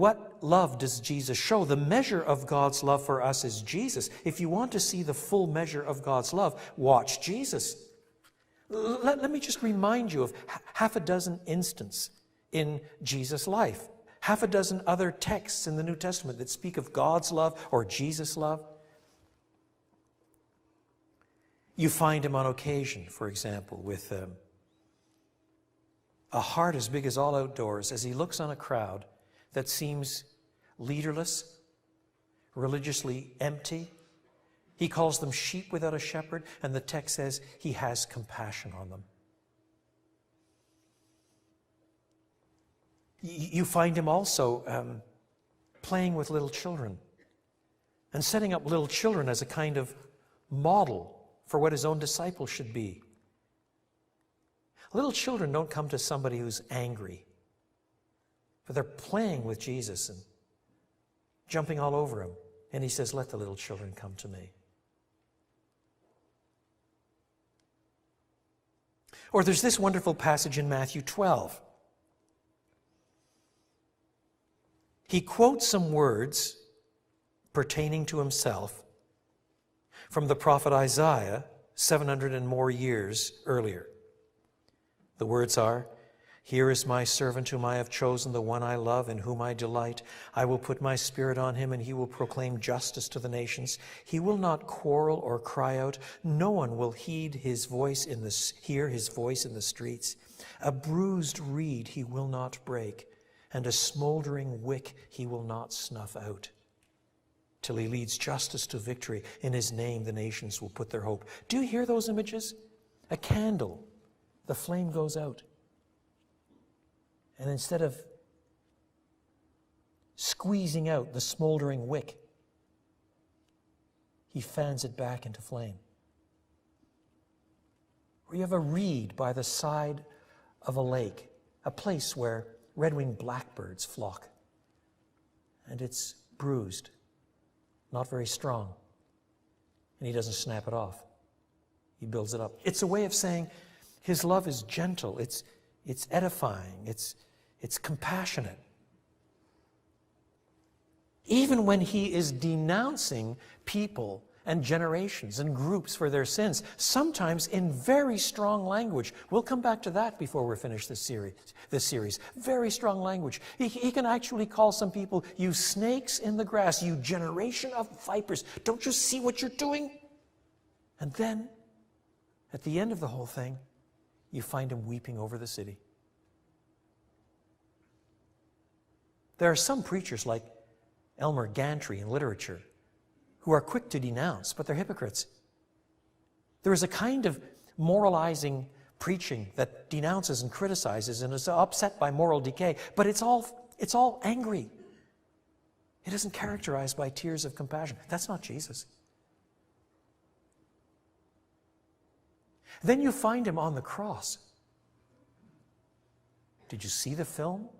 what love does Jesus show? The measure of God's love for us is Jesus. If you want to see the full measure of God's love, watch Jesus. Let me just remind you of half a dozen instances in Jesus' life. Half a dozen other texts in the New Testament that speak of God's love or Jesus' love. You find him on occasion, for example, with a heart as big as all outdoors as he looks on a crowd that seems leaderless, religiously empty. He calls them sheep without a shepherd, and the text says he has compassion on them. You find him also playing with little children and setting up little children as a kind of model for what his own disciples should be. Little children don't come to somebody who's angry, but they're playing with Jesus and jumping all over him. And he says, let the little children come to me. Or there's this wonderful passage in Matthew 12. He quotes some words pertaining to himself from the prophet Isaiah 700 and more years earlier. The words are, "Here is my servant whom I have chosen, the one I love, in whom I delight. I will put my spirit on him, and he will proclaim justice to the nations. He will not quarrel or cry out. No one will hear his voice in the streets. A bruised reed he will not break, and a smoldering wick he will not snuff out. Till he leads justice to victory. In his name the nations will put their hope." Do you hear those images? A candle, the flame goes out. And instead of squeezing out the smoldering wick, he fans it back into flame. Or you have a reed by the side of a lake, a place where red-winged blackbirds flock. And it's bruised, not very strong. And he doesn't snap it off. He builds it up. It's a way of saying his love is gentle, it's edifying, it's compassionate. Even when he is denouncing people and generations and groups for their sins, sometimes in very strong language. We'll come back to that before we're finished this series. Very strong language. He can actually call some people, "You snakes in the grass, you generation of vipers. Don't you see what you're doing?" And then, at the end of the whole thing, you find him weeping over the city. There are some preachers like Elmer Gantry in literature who are quick to denounce, but they're hypocrites. There is a kind of moralizing preaching that denounces and criticizes and is upset by moral decay, but it's all angry. It isn't characterized by tears of compassion. That's not Jesus. Then you find him on the cross. Did you see the film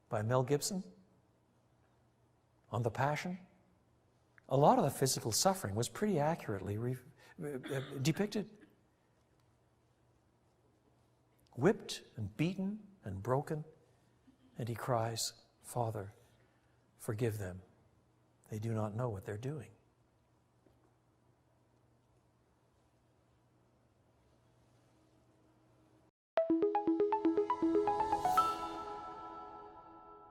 by Mel Gibson on the Passion? A lot of the physical suffering was pretty accurately depicted. Whipped and beaten and broken, and he cries, "Father, forgive them. They do not know what they're doing."